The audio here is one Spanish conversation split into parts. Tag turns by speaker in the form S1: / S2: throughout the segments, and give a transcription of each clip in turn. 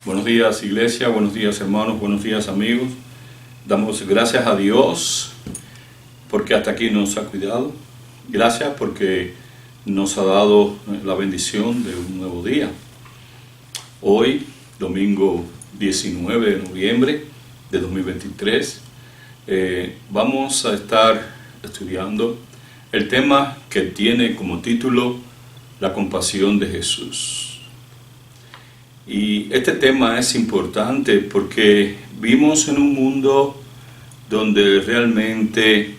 S1: Buenos días, iglesia, buenos días, hermanos, buenos días, amigos. Damos gracias a Dios porque hasta aquí nos ha cuidado. Gracias porque nos ha dado la bendición de un nuevo día. Hoy, domingo 19 de noviembre de 2023, vamos a estar estudiando el tema que tiene como título La compasión de Jesús. Y este tema es importante porque vivimos en un mundo donde realmente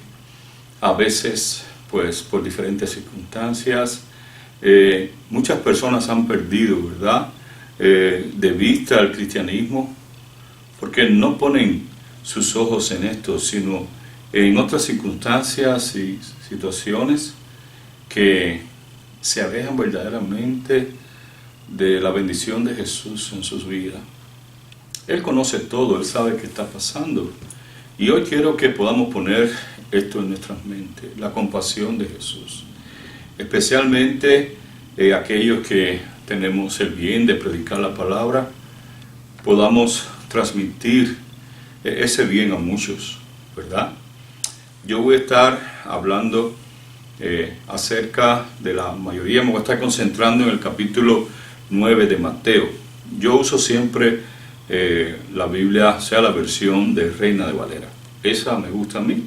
S1: a veces, pues por diferentes circunstancias, muchas personas han perdido, ¿verdad?, de vista el cristianismo, porque no ponen sus ojos en esto, sino en otras circunstancias y situaciones que se alejan verdaderamente de la bendición de Jesús en sus vidas. Él conoce todo, Él sabe qué está pasando. Y hoy quiero que podamos poner esto en nuestras mentes, la compasión de Jesús. Especialmente aquellos que tenemos el bien de predicar la palabra, podamos transmitir ese bien a muchos, ¿verdad? Yo voy a estar hablando acerca de la mayoría, me voy a estar concentrando en el capítulo 9 de Mateo. Yo uso siempre la Biblia, sea la versión de Reina de Valera. Esa me gusta a mí.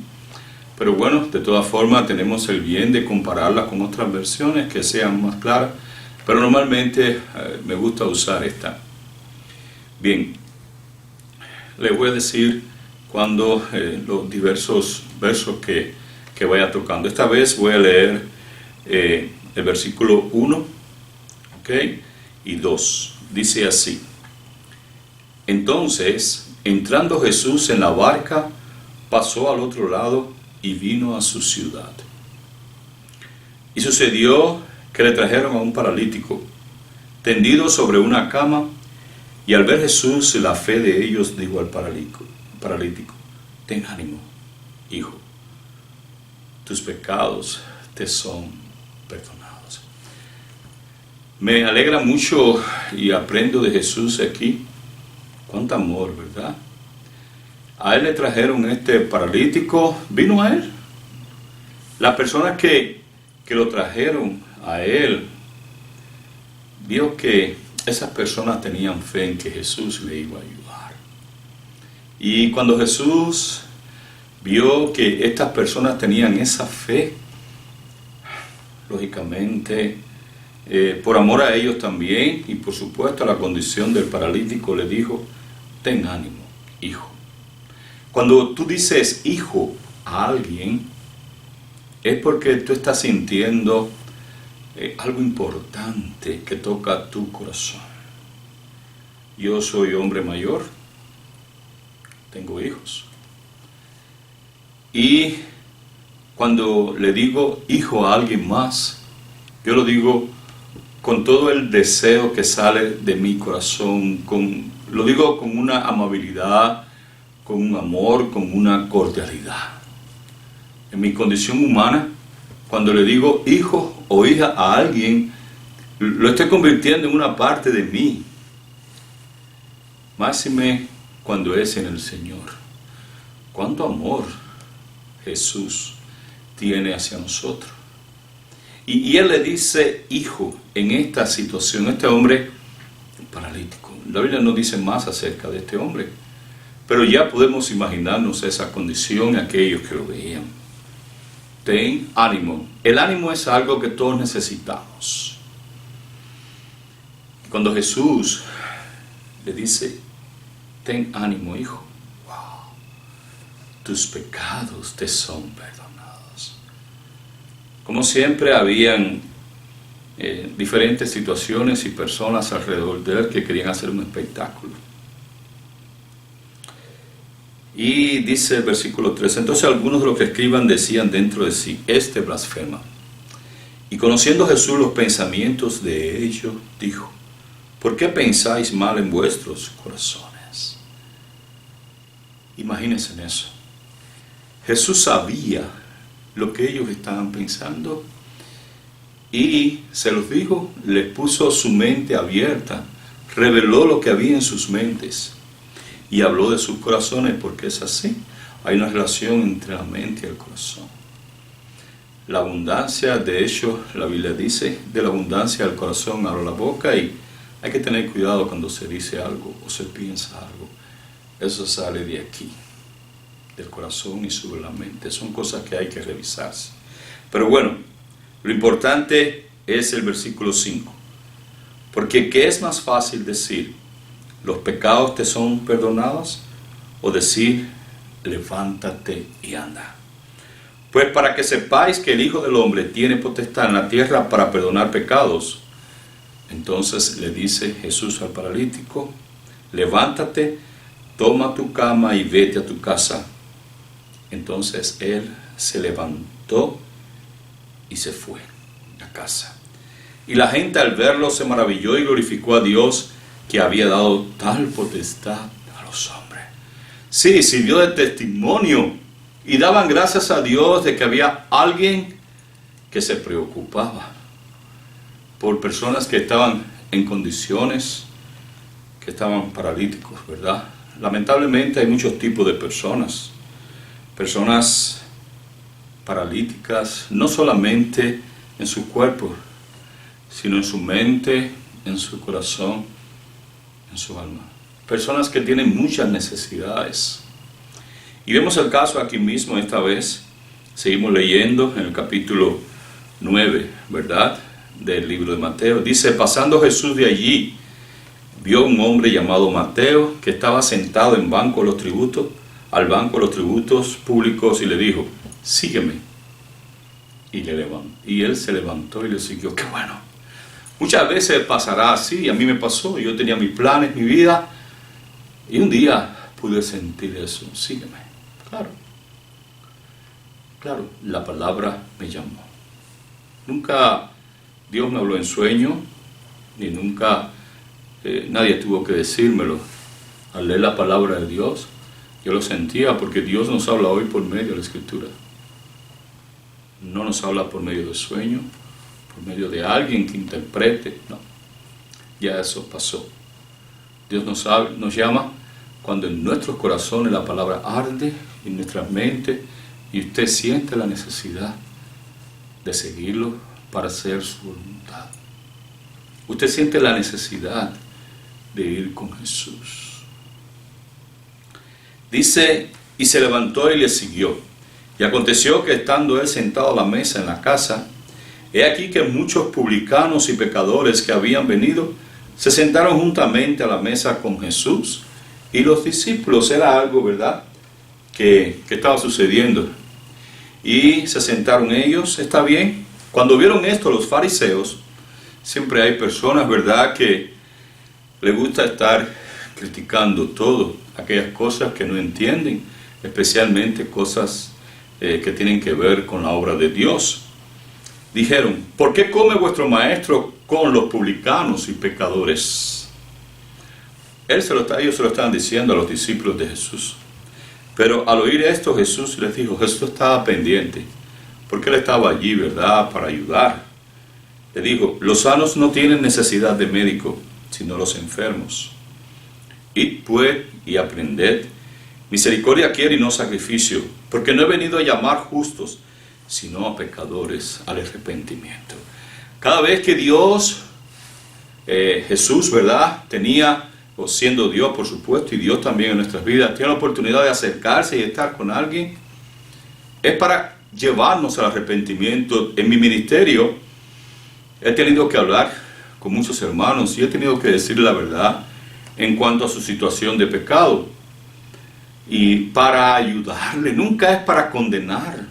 S1: Pero bueno, de todas formas tenemos el bien de compararla con otras versiones que sean más claras. Pero normalmente me gusta usar esta. Bien, les voy a decir cuando los diversos versos que vaya tocando. Esta vez voy a leer el versículo 1, ¿ok?, y 2. Dice así: Entonces, entrando Jesús en la barca, pasó al otro lado y vino a su ciudad. Y sucedió que le trajeron a un paralítico, tendido sobre una cama, y al ver Jesús la fe de ellos, dijo al paralítico: Ten ánimo, hijo, tus pecados te son perdonados. Me alegra mucho y aprendo de Jesús aquí. Cuánto amor, ¿verdad? A él le trajeron este paralítico, vino a él. Las personas que lo trajeron a él, vio que esas personas tenían fe en que Jesús le iba a ayudar. Y cuando Jesús vio que estas personas tenían esa fe, lógicamente, por amor a ellos también, y por supuesto a la condición del paralítico, le dijo: ten ánimo, hijo. Cuando tú dices hijo a alguien, es porque tú estás sintiendo algo importante que toca tu corazón. Yo soy hombre mayor, tengo hijos, y cuando le digo hijo a alguien más, yo lo digo con todo el deseo que sale de mi corazón, lo digo con una amabilidad, con un amor, con una cordialidad. En mi condición humana, cuando le digo hijo o hija a alguien, lo estoy convirtiendo en una parte de mí. Máxime cuando es en el Señor. Cuánto amor Jesús tiene hacia nosotros. Y él le dice hijo en esta situación, este hombre paralítico. La Biblia no dice más acerca de este hombre, pero ya podemos imaginarnos esa condición, aquellos que lo veían. Ten ánimo. El ánimo es algo que todos necesitamos. Cuando Jesús le dice: ten ánimo, hijo, wow, tus pecados te son perdonados. Como siempre, habían diferentes situaciones y personas alrededor de él que querían hacer un espectáculo. Y dice el versículo 3: entonces algunos de los que escriban decían dentro de sí: este blasfema. Y conociendo Jesús los pensamientos de ellos, dijo: ¿por qué pensáis mal en vuestros corazones? Imagínense en eso. Jesús sabía lo que ellos estaban pensando y se los dijo, les puso su mente abierta reveló lo que había en sus mentes y habló de sus corazones, porque es así. Hay una relación entre la mente y el corazón. La abundancia, de hecho, la Biblia dice, de la abundancia del corazón habla la boca, y hay que tener cuidado cuando se dice algo o se piensa algo. Eso sale de aquí, del corazón y sube la mente. Son cosas que hay que revisarse. Pero bueno, lo importante es el versículo 5. Porque ¿qué es más fácil decir? ¿Los pecados te son perdonados? O decir, levántate y anda. Pues para que sepáis que el Hijo del Hombre tiene potestad en la tierra para perdonar pecados. Entonces le dice Jesús al paralítico, levántate, toma tu cama y vete a tu casa. Entonces él se levantó y se fue a casa. Y la gente al verlo se maravilló y glorificó a Dios, que había dado tal potestad a los hombres. Sí, sirvió de testimonio y daban gracias a Dios de que había alguien que se preocupaba por personas que estaban en condiciones, que estaban paralíticos, ¿verdad? Lamentablemente hay muchos tipos de personas. Personas paralíticas, no solamente en su cuerpo, sino en su mente, en su corazón, en su alma. Personas que tienen muchas necesidades. Y vemos el caso aquí mismo esta vez. Seguimos leyendo en el capítulo 9, ¿verdad?, del libro de Mateo. Dice, pasando Jesús de allí, vio un hombre llamado Mateo, que estaba sentado en banco de los tributos, al banco de los tributos públicos, y le dijo, sígueme. Y él se levantó y le siguió. ¡Qué bueno! Muchas veces pasará así, a mí me pasó, yo tenía mis planes, mi vida, y un día pude sentir eso, sígueme. Claro, la palabra me llamó. Nunca Dios me habló en sueño, ni nunca nadie tuvo que decírmelo. Al leer la palabra de Dios, yo lo sentía, porque Dios nos habla hoy por medio de la Escritura. No nos habla por medio de sueño, por medio de alguien que interprete, no. Ya eso pasó. Dios nos llama cuando en nuestros corazones la palabra arde, en nuestra mente, y usted siente la necesidad de seguirlo para hacer su voluntad. Usted siente la necesidad de ir con Jesús. Dice, y se levantó y le siguió. Y aconteció que estando él sentado a la mesa en la casa, he aquí que muchos publicanos y pecadores que habían venido se sentaron juntamente a la mesa con Jesús y los discípulos. Era algo, ¿verdad?, que estaba sucediendo. Y se sentaron ellos, está bien. Cuando vieron esto los fariseos, siempre hay personas, ¿verdad?, que les gusta estar criticando todo, aquellas cosas que no entienden, especialmente cosas que tienen que ver con la obra de Dios. Dijeron, ¿por qué come vuestro maestro con los publicanos y pecadores? Ellos se lo estaban diciendo a los discípulos de Jesús. Pero al oír esto, Jesús les dijo, Jesús estaba pendiente, porque él estaba allí, ¿verdad?, para ayudar. Le dijo, los sanos no tienen necesidad de médico, sino los enfermos. Id pues y aprended, misericordia quiero y no sacrificio, porque no he venido a llamar justos, sino a pecadores al arrepentimiento. Cada vez que Dios, Jesús, ¿verdad?, tenía, o siendo Dios, por supuesto, y Dios también en nuestras vidas, tiene la oportunidad de acercarse y estar con alguien, es para llevarnos al arrepentimiento. En mi ministerio he tenido que hablar con muchos hermanos y he tenido que decirle la verdad en cuanto a su situación de pecado, y para ayudarle, nunca es para condenar.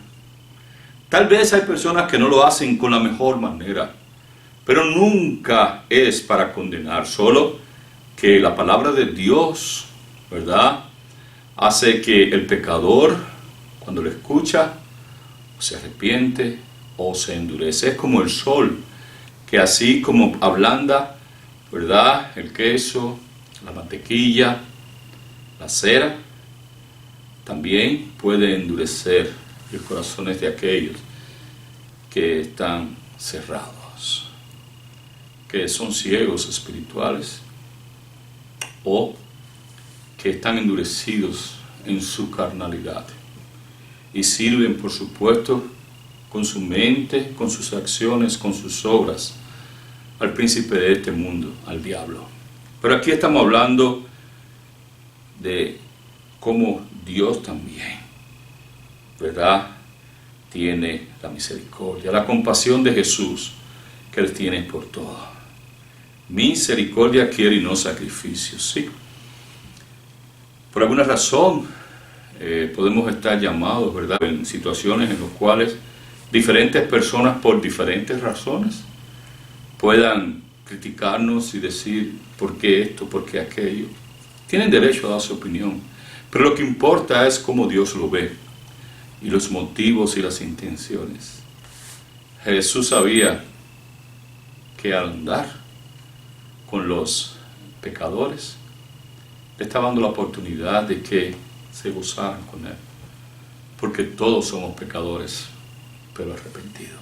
S1: Tal vez hay personas que no lo hacen con la mejor manera, pero nunca es para condenar, solo que la palabra de Dios, ¿verdad?, hace que el pecador, cuando lo escucha, se arrepiente o se endurece. Es como el sol, que así como ablanda, ¿verdad?, el queso, la mantequilla, la cera, también puede endurecer los corazones de aquellos que están cerrados, que son ciegos espirituales o que están endurecidos en su carnalidad y sirven, por supuesto, con su mente, con sus acciones, con sus obras, al príncipe de este mundo, al diablo. Pero aquí estamos hablando de cómo Dios también, ¿verdad?, tiene la misericordia, la compasión de Jesús que Él tiene por todo. Misericordia quiere y no sacrificios, ¿sí? Por alguna razón podemos estar llamados, ¿verdad?, en situaciones en las cuales diferentes personas por diferentes razones puedan criticarnos y decir por qué esto, por qué aquello. Tienen derecho a dar su opinión, pero lo que importa es cómo Dios lo ve y los motivos y las intenciones. Jesús sabía que al andar con los pecadores le estaba dando la oportunidad de que se gozaran con Él, porque todos somos pecadores, pero arrepentidos.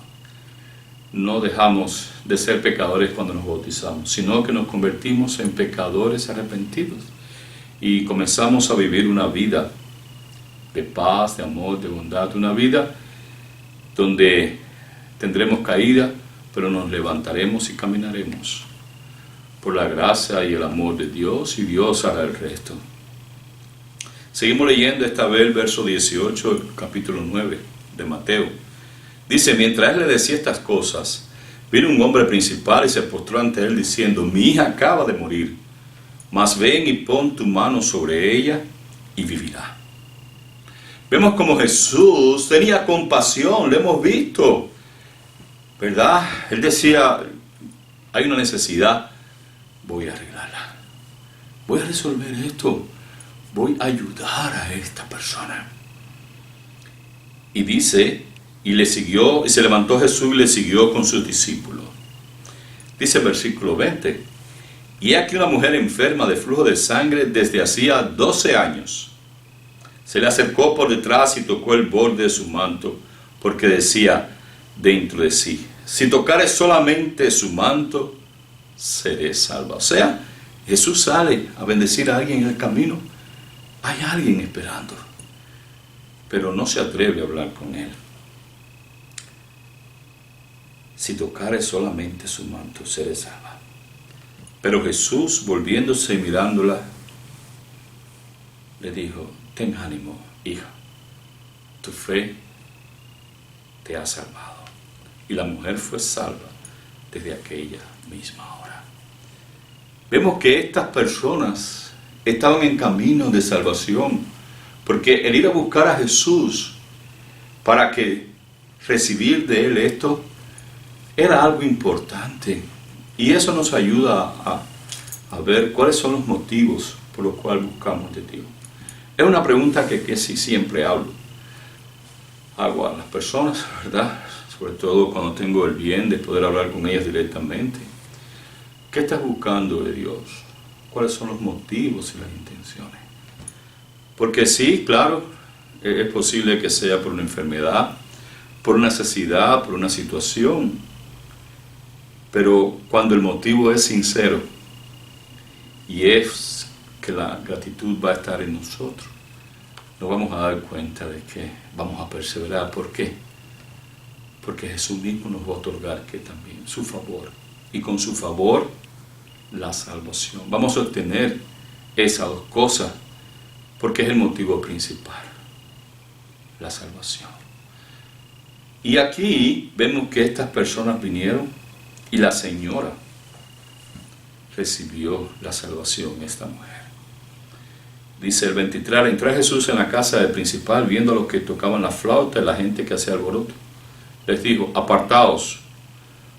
S1: No dejamos de ser pecadores cuando nos bautizamos, sino que nos convertimos en pecadores arrepentidos y comenzamos a vivir una vida de paz, de amor, de bondad, una vida donde tendremos caída, pero nos levantaremos y caminaremos por la gracia y el amor de Dios, y Dios hará el resto. Seguimos leyendo esta vez el verso 18 del capítulo 9 de Mateo. Dice: mientras él le decía estas cosas, vino un hombre principal y se postró ante él diciendo: mi hija acaba de morir, mas ven y pon tu mano sobre ella y vivirá. Vemos como Jesús tenía compasión, lo hemos visto, ¿verdad? Él decía: hay una necesidad, voy a arreglarla, voy a resolver esto, voy a ayudar a esta persona. Y dice, y le siguió, y se levantó Jesús y le siguió con sus discípulos. Dice el versículo 20: y aquí una mujer enferma de flujo de sangre desde hacía 12 años. Se le acercó por detrás y tocó el borde de su manto, porque decía dentro de sí: si tocare solamente su manto, seré salva. O sea, Jesús sale a bendecir a alguien en el camino. Hay alguien esperando, pero no se atreve a hablar con él. Si tocare solamente su manto, seré salva. Pero Jesús, volviéndose y mirándola, le dijo: ten ánimo, hija, tu fe te ha salvado. Y la mujer fue salva desde aquella misma hora. Vemos que estas personas estaban en camino de salvación, porque el ir a buscar a Jesús para que recibir de Él esto era algo importante. Y eso nos ayuda a ver cuáles son los motivos por los cuales buscamos de Dios. Es una pregunta que sí siempre hago a las personas, ¿verdad? Sobre todo cuando tengo el bien de poder hablar con ellas directamente. ¿Qué estás buscando de Dios? ¿Cuáles son los motivos y las intenciones? Porque sí, claro, es posible que sea por una enfermedad, por una necesidad, por una situación. Pero cuando el motivo es sincero y es que la gratitud va a estar en nosotros, nos vamos a dar cuenta de que vamos a perseverar. ¿Por qué? Porque Jesús mismo nos va a otorgar que también su favor, y con su favor la salvación. Vamos a obtener esas dos cosas porque es el motivo principal, la salvación. Y aquí vemos que estas personas vinieron y la señora recibió la salvación, esta mujer. Dice el 23: al entrar Jesús en la casa del principal, viendo a los que tocaban la flauta y la gente que hacía alboroto, les dijo: apartaos,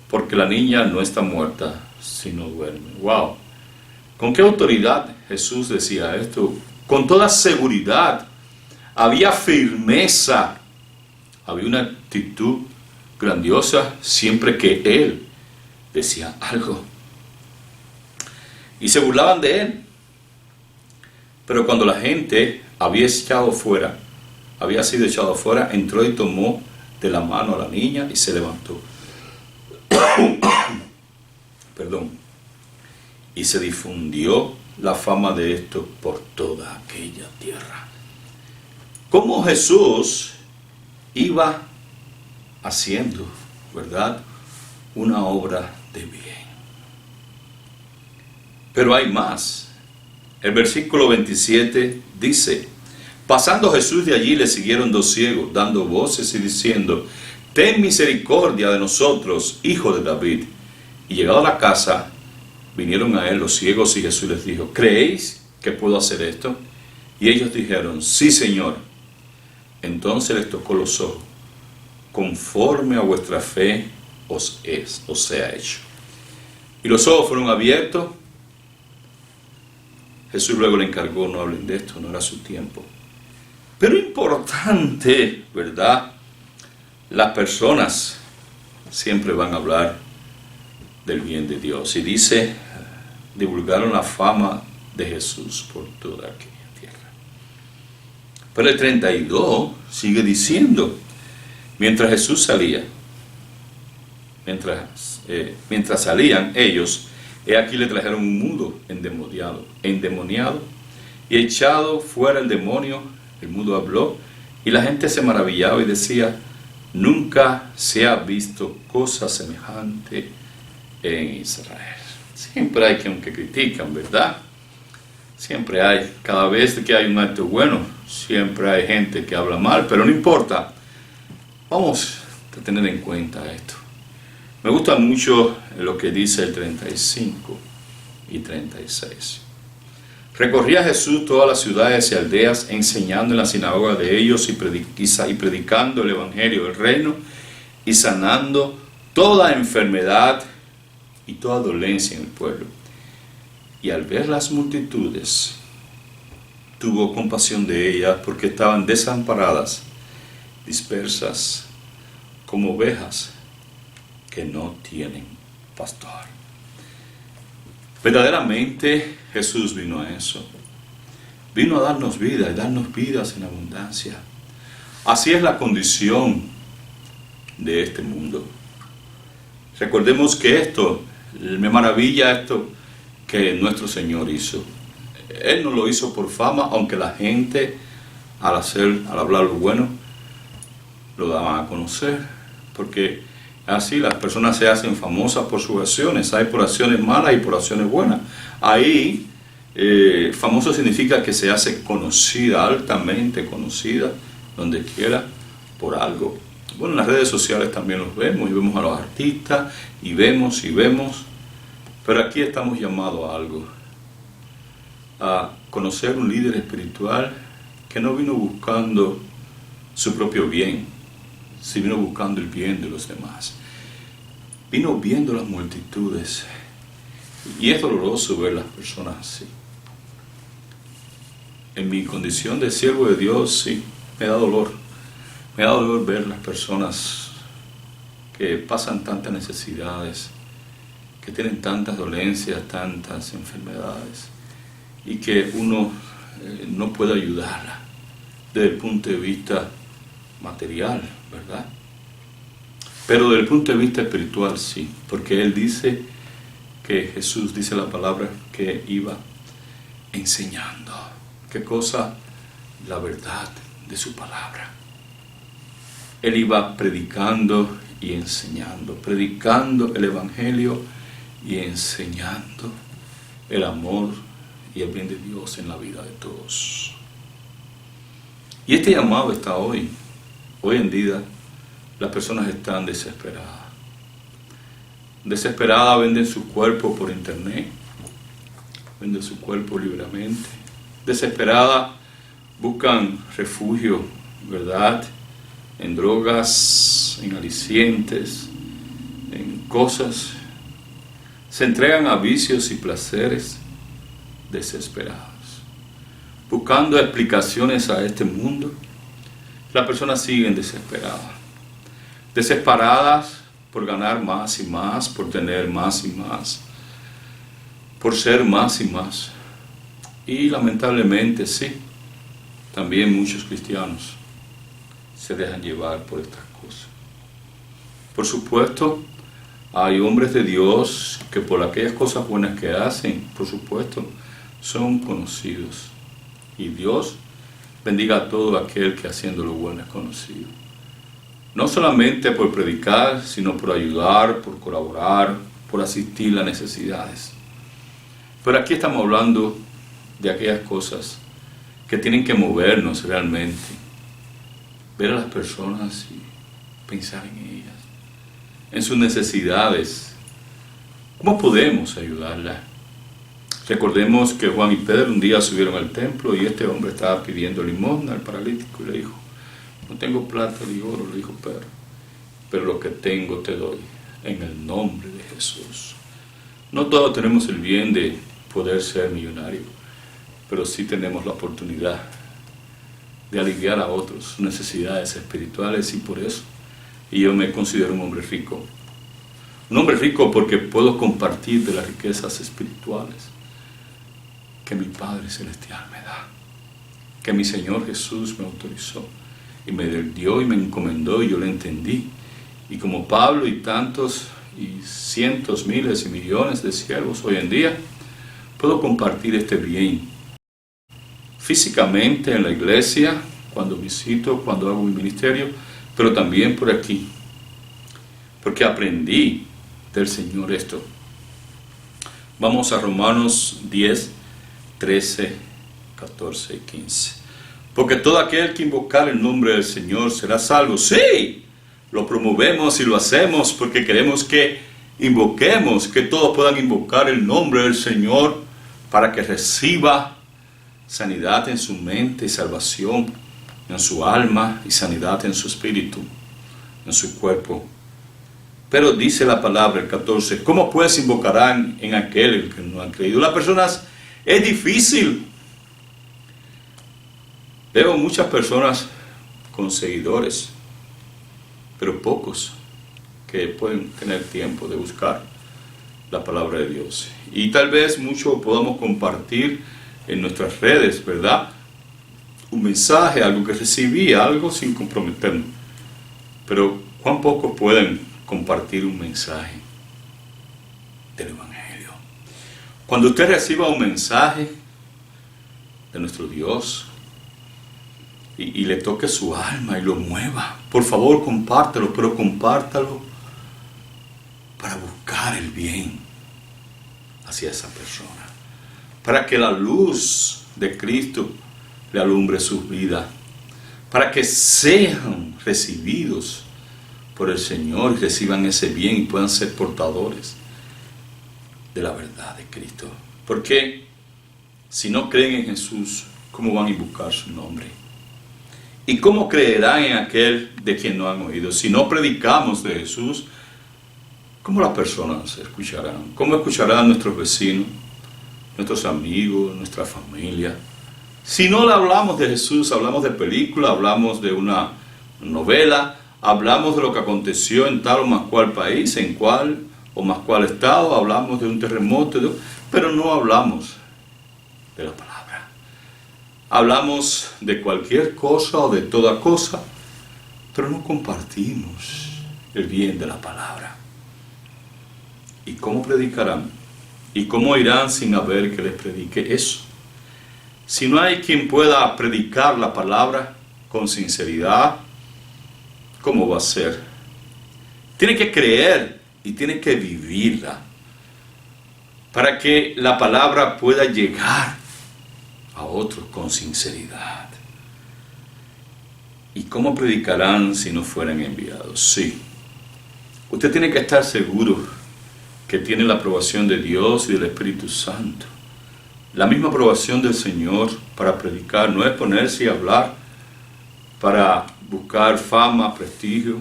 S1: porque la niña no está muerta, sino duerme. ¡Wow! ¿Con qué autoridad Jesús decía esto? Con toda seguridad. Había firmeza, había una actitud grandiosa siempre que Él decía algo. Y se burlaban de Él. Pero cuando la gente había sido echado fuera, entró y tomó de la mano a la niña y se levantó. Perdón. Y se difundió la fama de esto por toda aquella tierra. Cómo Jesús iba haciendo, ¿verdad?, una obra de bien. Pero hay más. El versículo 27 dice: pasando Jesús de allí, le siguieron dos ciegos, dando voces y diciendo: ten misericordia de nosotros, hijo de David. Y llegado a la casa, vinieron a él los ciegos, y Jesús les dijo: ¿creéis que puedo hacer esto? Y ellos dijeron: sí, Señor. Entonces les tocó los ojos: conforme a vuestra fe os sea hecho. Y los ojos fueron abiertos. Jesús luego le encargó: no hablen de esto, no era su tiempo. Pero importante, ¿verdad? Las personas siempre van a hablar del bien de Dios. Y dice: divulgaron la fama de Jesús por toda aquella tierra. Pero el 32 sigue diciendo: mientras Jesús salía, mientras salían ellos, he aquí le trajeron un mudo endemoniado, y echado fuera el demonio, el mudo habló, y la gente se maravillaba y decía: nunca se ha visto cosa semejante en Israel. Siempre hay quien que critican, ¿verdad? Siempre hay, cada vez que hay un acto bueno, siempre hay gente que habla mal, pero no importa. Vamos a tener en cuenta esto. Me gusta mucho lo que dice el 35 y 36. Recorría Jesús todas las ciudades y aldeas, enseñando en la sinagoga de ellos y predicando el evangelio del reino, y sanando toda enfermedad y toda dolencia en el pueblo. Y al ver las multitudes, tuvo compasión de ellas, porque estaban desamparadas, dispersas como ovejas que no tienen pastor. Verdaderamente Jesús vino a eso. Vino a darnos vida y darnos vidas en abundancia. Así es la condición de este mundo. Recordemos que me maravilla esto que nuestro Señor hizo. Él no lo hizo por fama, aunque la gente al hablar lo bueno, lo daban a conocer, porque así las personas se hacen famosas por sus acciones. Hay por acciones malas y por acciones buenas. Ahí, famoso significa que se hace conocida, altamente conocida, donde quiera, por algo. Bueno, en las redes sociales también los vemos, y vemos a los artistas, y vemos, pero aquí estamos llamados a algo, a conocer un líder espiritual que no vino buscando su propio bien, sino vino buscando el bien de los demás. Vino viendo las multitudes, y es doloroso ver las personas así. En mi condición de siervo de Dios, sí, me da dolor. Me da dolor ver las personas que pasan tantas necesidades, que tienen tantas dolencias, tantas enfermedades, y que uno no puede ayudarla desde el punto de vista material, ¿verdad? Pero desde el punto de vista espiritual sí, porque Él dice que Jesús dice la palabra que iba enseñando. ¿Qué cosa? La verdad de su palabra. Él iba predicando y enseñando, predicando el evangelio y enseñando el amor y el bien de Dios en la vida de todos. Y este llamado está hoy. Hoy en día las personas están desesperadas. Desesperadas, venden su cuerpo por internet, venden su cuerpo libremente. Desesperadas, buscan refugio, ¿verdad?, en drogas, en alicientes, en cosas. Se entregan a vicios y placeres desesperados, buscando explicaciones a este mundo. Las personas siguen desesperadas por ganar más y más, por tener más y más, por ser más y más. Y lamentablemente sí, también muchos cristianos se dejan llevar por estas cosas. Por supuesto, hay hombres de Dios que por aquellas cosas buenas que hacen, por supuesto, son conocidos. Y Dios bendiga a todo aquel que haciendo lo bueno es conocido. No solamente por predicar, sino por ayudar, por colaborar, por asistir a necesidades. Pero aquí estamos hablando de aquellas cosas que tienen que movernos realmente. Ver a las personas y pensar en ellas, en sus necesidades. ¿Cómo podemos ayudarlas? Recordemos que Juan y Pedro un día subieron al templo y este hombre estaba pidiendo limosna al paralítico y le dijo: no tengo plata ni oro, le dijo Pedro, pero lo que tengo te doy, en el nombre de Jesús. No todos tenemos el bien de poder ser millonario, pero sí tenemos la oportunidad de aliviar a otros sus necesidades espirituales, y por eso yo me considero un hombre rico. Un hombre rico porque puedo compartir de las riquezas espirituales que mi Padre Celestial me da, que mi Señor Jesús me autorizó y me dio y me encomendó, y yo le entendí. Y como Pablo y tantos y cientos, miles y millones de siervos hoy en día, puedo compartir este bien físicamente en la iglesia, cuando visito, cuando hago mi ministerio, pero también por aquí, porque aprendí del Señor esto. Vamos a Romanos 10, 13, 14 y 15. Porque todo aquel que invocar el nombre del Señor será salvo. Sí, lo promovemos y lo hacemos porque queremos que invoquemos, que todos puedan invocar el nombre del Señor para que reciba sanidad en su mente y salvación en su alma y sanidad en su espíritu, en su cuerpo. Pero dice la palabra, el 14, ¿cómo pues invocarán en aquel que no han creído? Las personas, es difícil. Veo muchas personas con seguidores, pero pocos que pueden tener tiempo de buscar la palabra de Dios. Y tal vez mucho podamos compartir en nuestras redes, ¿verdad? Un mensaje, algo que recibí, algo sin comprometernos. Pero ¿cuán pocos pueden compartir un mensaje del Evangelio? Cuando usted reciba un mensaje de nuestro Dios y le toque su alma y lo mueva, por favor compártelo, pero compártalo para buscar el bien hacia esa persona, para que la luz de Cristo le alumbre su vida, para que sean recibidos por el Señor y reciban ese bien y puedan ser portadores de la verdad de Cristo. Porque si no creen en Jesús, ¿cómo van a invocar su nombre? ¿Y cómo creerán en aquel de quien no han oído? Si no predicamos de Jesús, ¿cómo las personas escucharán? ¿Cómo escucharán nuestros vecinos, nuestros amigos, nuestra familia? Si no le hablamos de Jesús, hablamos de película, hablamos de una novela, hablamos de lo que aconteció en tal o más cual país, en cual o más cual estado, hablamos de un terremoto, pero no hablamos de la palabra. Hablamos de cualquier cosa o de toda cosa, pero no compartimos el bien de la palabra. ¿Y cómo predicarán? ¿Y cómo irán sin haber que les predique eso? Si no hay quien pueda predicar la palabra con sinceridad, ¿cómo va a ser? Tiene que creer y tiene que vivirla para que la palabra pueda llegar a otros con sinceridad. ¿Y cómo predicarán si no fueran enviados? Sí, usted tiene que estar seguro que tiene la aprobación de Dios y del Espíritu Santo. La misma aprobación del Señor para predicar. No es ponerse y hablar para buscar fama, prestigio,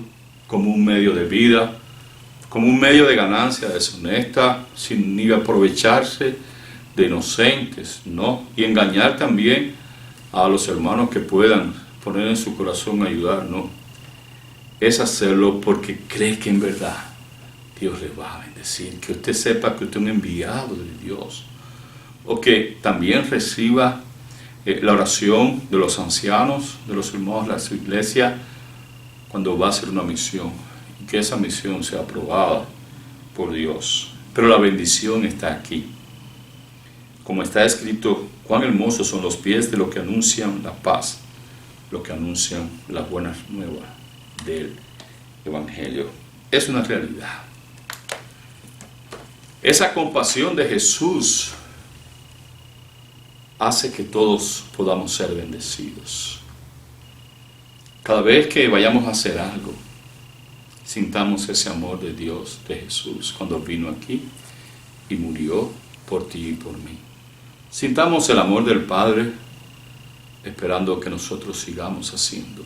S1: como un medio de vida, como un medio de ganancia deshonesta, sin ni aprovecharse de inocentes, no, y engañar también a los hermanos que puedan poner en su corazón ayudar, no. Es hacerlo porque cree que en verdad Dios le va a bendecir, que usted sepa que usted es un enviado de Dios, o que también reciba la oración de los ancianos, de los hermanos de su iglesia, cuando va a hacer una misión, y que esa misión sea aprobada por Dios. Pero la bendición está aquí. como está escrito, cuán hermosos son los pies de los que anuncian la paz, los que anuncian las buenas nuevas del Evangelio. Es una realidad. Esa compasión de Jesús hace que todos podamos ser bendecidos. Cada vez que vayamos a hacer algo, sintamos ese amor de Dios, de Jesús, cuando vino aquí y murió por ti y por mí. Sintamos el amor del Padre, esperando que nosotros sigamos haciendo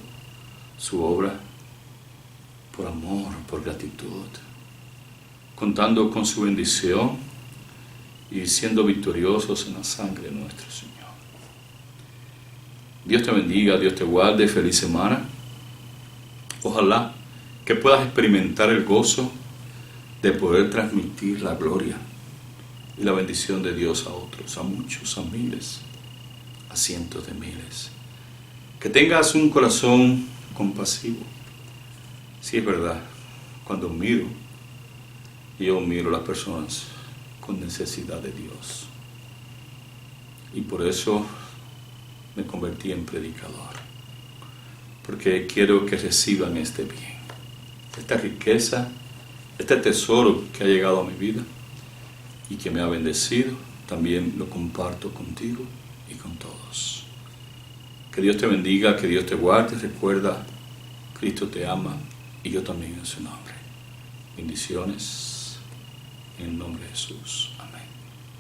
S1: su obra por amor, por gratitud, contando con su bendición y siendo victoriosos en la sangre de nuestro Señor. Dios te bendiga, Dios te guarde, feliz semana. Ojalá que puedas experimentar el gozo de poder transmitir la gloria y la bendición de Dios a otros, a muchos, a miles, a cientos de miles. Que tengas un corazón compasivo. Sí, es verdad, cuando yo miro a las personas con necesidad de Dios. Y por eso me convertí en predicador. Porque quiero que reciban este bien, esta riqueza, este tesoro que ha llegado a mi vida y que me ha bendecido. También lo comparto contigo y con todos. Que Dios te bendiga, que Dios te guarde. Recuerda, Cristo te ama y yo también en su nombre. Bendiciones en el nombre de Jesús.